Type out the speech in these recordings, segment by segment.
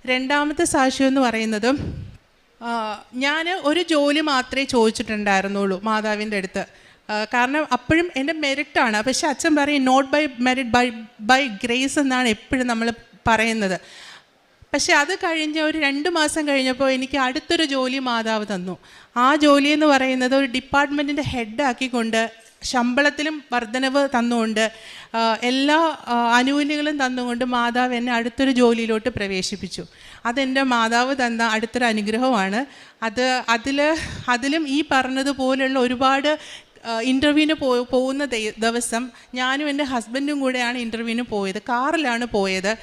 രണ്ടാമത്തെ സാക്ഷ്യം എന്ന് പറയുന്നത്, ഞാൻ ഒരു ജോലി മാത്രമേ ചോദിച്ചിട്ടുണ്ടായിരുന്നുള്ളൂ മാതാവിൻ്റെ അടുത്ത്. കാരണം അപ്പോഴും എൻ്റെ മെറിറ്റാണ്. പക്ഷെ അച്ഛൻ പറയും not by merit, by grace എന്നാണ് എപ്പോഴും നമ്മൾ പറയുന്നത്. പക്ഷെ അത് കഴിഞ്ഞ് ഒരു 2 മാസം കഴിഞ്ഞപ്പോൾ എനിക്ക് അടുത്തൊരു ജോലി മാതാവ് തന്നു. ആ ജോലി എന്ന് പറയുന്നത് ഒരു ഡിപ്പാർട്ട്മെൻറ്റിൻ്റെ ഹെഡാക്കിക്കൊണ്ട് ശമ്പളത്തിലും വർധനവ് തന്നുകൊണ്ട് എല്ലാ ആനുകൂല്യങ്ങളും തന്നുകൊണ്ട് മാതാവ് എന്നെ അടുത്തൊരു ജോലിയിലോട്ട് പ്രവേശിപ്പിച്ചു. അതെൻ്റെ മാതാവ് തന്ന അടുത്തൊരു അനുഗ്രഹമാണ്. അതിലും ഈ പറഞ്ഞതുപോലെയുള്ള ഒരുപാട് ഇൻ്റർവ്യൂവിന് പോകുന്ന ദിവസം ഞാനും എൻ്റെ ഹസ്ബൻഡും കൂടെയാണ് ഇൻ്റർവ്യൂവിന് പോയത്. കാറിലാണ് പോയത്.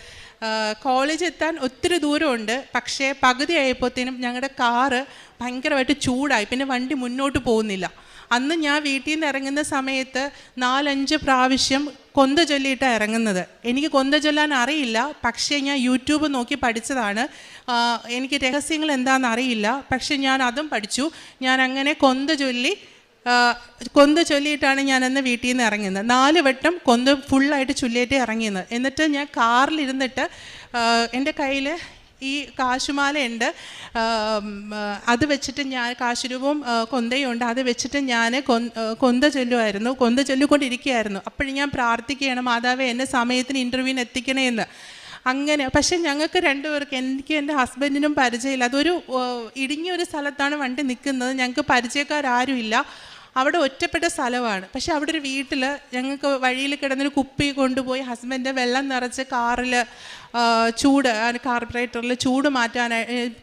കോളേജ് എത്താൻ ഒത്തിരി ദൂരമുണ്ട്. പക്ഷേ പകുതി ആയപ്പോഴത്തേനും ഞങ്ങളുടെ കാറ് ഭയങ്കരമായിട്ട് ചൂടായി. പിന്നെ വണ്ടി മുന്നോട്ട് പോകുന്നില്ല. അന്ന് ഞാൻ വീട്ടിൽ നിന്ന് ഇറങ്ങുന്ന സമയത്ത് 4-5 പ്രാവശ്യം കൊന്ത ചൊല്ലിയിട്ടാണ് ഇറങ്ങുന്നത്. എനിക്ക് കൊന്ത ചൊല്ലാൻ അറിയില്ല, പക്ഷേ ഞാൻ യൂട്യൂബ് നോക്കി പഠിച്ചതാണ്. എനിക്ക് രഹസ്യങ്ങൾ എന്താണെന്ന് അറിയില്ല, പക്ഷേ ഞാൻ അതും പഠിച്ചു. ഞാൻ അങ്ങനെ കൊന്ത ചൊല്ലിയിട്ടാണ് ഞാനന്ന് വീട്ടിൽ നിന്ന് ഇറങ്ങുന്നത്. 4 വട്ടം കൊന്ത ഫുള്ളായിട്ട് ചൊല്ലിയിട്ട് ഇറങ്ങിയത്. എന്നിട്ട് ഞാൻ കാറിലിരുന്നിട്ട് എൻ്റെ കയ്യിൽ ഈ കാശുമാലയുണ്ട്, അത് വെച്ചിട്ട് ഞാൻ കാശുരൂപവും കൊന്തയും ഉണ്ട്, അത് വെച്ചിട്ട് ഞാൻ കൊന്ത ചൊല്ലിക്കൊണ്ടിരിക്കുകയായിരുന്നു. അപ്പോഴും ഞാൻ പ്രാർത്ഥിക്കുകയാണ്, മാതാവേ എന്നെ സമയത്തിന് ഇൻ്റർവ്യൂവിന് എത്തിക്കണേ എന്ന്. അങ്ങനെ പക്ഷെ ഞങ്ങൾക്ക് 2 പേർക്ക്, എനിക്ക് എൻ്റെ ഹസ്ബൻഡിനും പരിചയമില്ല. അതൊരു ഇടുങ്ങിയൊരു സ്ഥലത്താണ് വണ്ടി നിൽക്കുന്നത്. ഞങ്ങൾക്ക് പരിചയക്കാരും അവിടെ ഒറ്റപ്പെട്ട സ്ഥലമാണ്. പക്ഷെ അവിടെ ഒരു വീട്ടിൽ ഞങ്ങൾക്ക് വഴിയിൽ കിടന്നൊരു കുപ്പി കൊണ്ടുപോയി ഹസ്ബൻഡ് വെള്ളം നിറച്ച് കാറിൽ ചൂട് കാർബറേറ്ററിൽ ചൂട്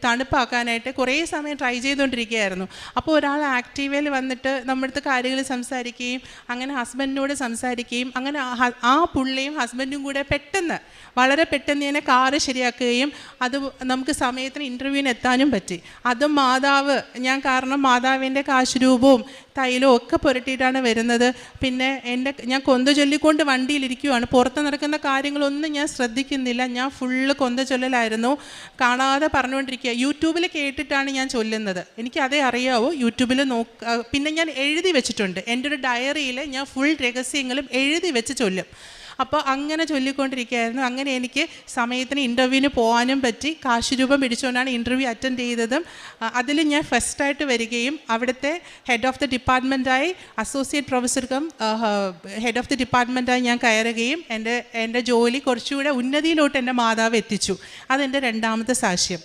തണുപ്പാക്കാനായിട്ട് കുറേ സമയം ട്രൈ ചെയ്തുകൊണ്ടിരിക്കുകയായിരുന്നു. അപ്പോൾ ഒരാൾ ആക്റ്റീവയിൽ വന്നിട്ട് നമ്മുടെ അടുത്ത് കാര്യങ്ങൾ സംസാരിക്കുകയും അങ്ങനെ ഹസ്ബൻഡിനോട് സംസാരിക്കുകയും അങ്ങനെ ആ പുള്ളിയും ഹസ്ബൻഡും കൂടെ വളരെ പെട്ടെന്ന് തന്നെ കാറ് ശരിയാക്കുകയും അത് നമുക്ക് സമയത്തിന് ഇൻ്റർവ്യൂവിന് എത്താനും പറ്റി. അതും ഞാൻ കാരണം മാതാവിൻ്റെ കാശുരൂപവും തൈലവും ഒക്കെ പുരട്ടിയിട്ടാണ് വരുന്നത്. പിന്നെ ഞാൻ കൊന്ത ചൊല്ലിക്കൊണ്ട് വണ്ടിയിലിരിക്കുകയാണ്. പുറത്ത് നടക്കുന്ന കാര്യങ്ങളൊന്നും ഞാൻ ശ്രദ്ധിക്കുന്നില്ല. ഞാൻ ഫുള്ള് കൊന്ത ചൊല്ലലായിരുന്നു, കാണാതെ പറഞ്ഞുകൊണ്ടിരിക്കുക. യൂട്യൂബിൽ കേട്ടിട്ടാണ് ഞാൻ ചൊല്ലുന്നത്. എനിക്കതേ അറിയാവൂ. യൂട്യൂബിൽ പിന്നെ ഞാൻ എഴുതി വെച്ചിട്ടുണ്ട്. എൻ്റെ ഒരു ഡയറിയിൽ ഞാൻ ഫുൾ രഹസ്യങ്ങളും എഴുതി വെച്ച് ചൊല്ലും. അപ്പോൾ അങ്ങനെ ചൊല്ലിക്കൊണ്ടിരിക്കുകയായിരുന്നു. അങ്ങനെ എനിക്ക് സമയത്തിന് ഇൻ്റർവ്യൂവിന് പോകാനും പറ്റി. കാശുരൂപം പിടിച്ചുകൊണ്ടാണ് ഇൻ്റർവ്യൂ അറ്റൻഡ് ചെയ്തതും. അതിൽ ഞാൻ ഫസ്റ്റായിട്ട് വരികയും അവിടുത്തെ ഹെഡ് ഓഫ് ദി ഡിപ്പാർട്ട്മെൻറ്റായി അസോസിയേറ്റ് പ്രൊഫസർക്കും ഹെഡ് ഓഫ് ദി ഡിപ്പാർട്ട്മെൻറ്റായി ഞാൻ കയറുകയും എൻ്റെ ജോലി കുറച്ചുകൂടെ ഉന്നതിയിലോട്ട് എൻ്റെ മാതാവ് എത്തിച്ചു. അതെൻ്റെ രണ്ടാമത്തെ സാക്ഷ്യം.